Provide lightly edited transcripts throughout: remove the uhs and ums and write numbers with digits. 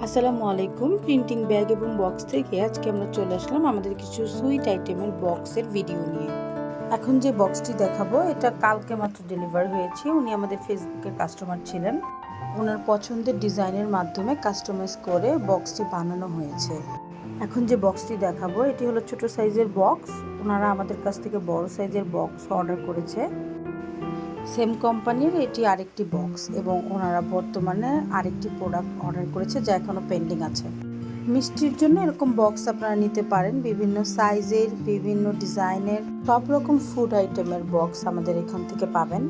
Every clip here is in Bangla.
আসসালামু আলাইকুম। প্রিন্টিং ব্যাগ এবং বক্স থেকে আজকে আমরা চলে আসলাম আমাদের কিছু সুইট আইটেমের বক্সের ভিডিও নিয়ে। এখন যে বক্সটি দেখাবো এটা কালকে মাত্র ডেলিভার হয়েছে। উনি আমাদের ফেসবুকের কাস্টমার ছিলেন। ওনার পছন্দের ডিজাইনের মাধ্যমে কাস্টমাইজ করে বক্সটি বানানো হয়েছে। এখন যে বক্সটি দেখাবো এটি হলো ছোট সাইজের বক্স। ওনারা আমাদের কাছ থেকে বড় সাইজের বক্স অর্ডার করেছে। সেম কোম্পানির এটি আরেকটি বক্স এবং ওনারা বর্তমানে আরেকটি প্রোডাক্ট অর্ডার করেছে যা এখনও পেন্ডিং আছে। মিষ্টির জন্য এরকম বক্স আপনারা নিতে পারেন, বিভিন্ন সাইজের, বিভিন্ন ডিজাইনের, সব রকম ফুড আইটেমের বক্স আমাদের এখান থেকে পাবেন।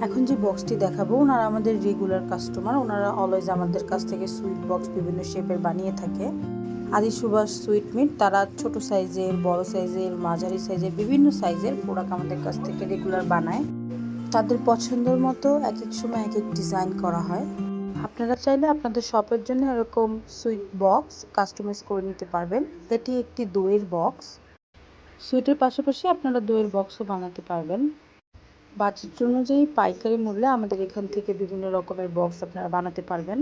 এখন যে বক্সটি দেখাবো ওনারা আমাদের রেগুলার কাস্টমার। ওনারা অলওয়েজ আমাদের কাছ থেকে সুইট বক্স বিভিন্ন শেপের বানিয়ে থাকে। আদি সুভাষ সুইট মিট, তারা ছোট সাইজের, বড় সাইজের, মাঝারি সাইজের, বিভিন্ন সাইজের প্রোডাক্ট আমাদের কাছ থেকে রেগুলার বানায়। তাদের পছন্দের মতো এক এক সময় এক এক ডিজাইন করা হয়। আপনারা চাইলে আপনাদের শপের জন্য এরকম সুইট বক্স কাস্টমাইজ করে নিতে পারবেন। এটি একটি দইয়ের বক্স। সুইটের পাশাপাশি আপনারা দইয়ের বক্সও বানাতে পারবেন। বাজেট অনুযায়ী পাইকারি মূল্যে আমাদের এখান থেকে বিভিন্ন রকমের বক্স আপনারা বানাতে পারবেন।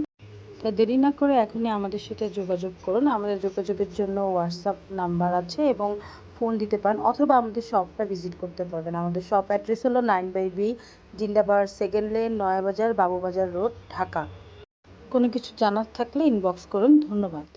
তাই দেরি না করে এখনই আমাদের সাথে যোগাযোগ করুন। আমাদের যোগাযোগের জন্য হোয়াটসঅ্যাপ নাম্বার আছে এবং ফোন দিতে পারেন, অথবা আমাদের শপটা ভিজিট করতে পারবেন। আমাদের শপ অ্যাড্রেস হলো 9/B Zindabahar second lane, Nayabazar, Babubazar road, Dhaka. কোনো কিছু জানার থাকলে ইনবক্স করুন। ধন্যবাদ।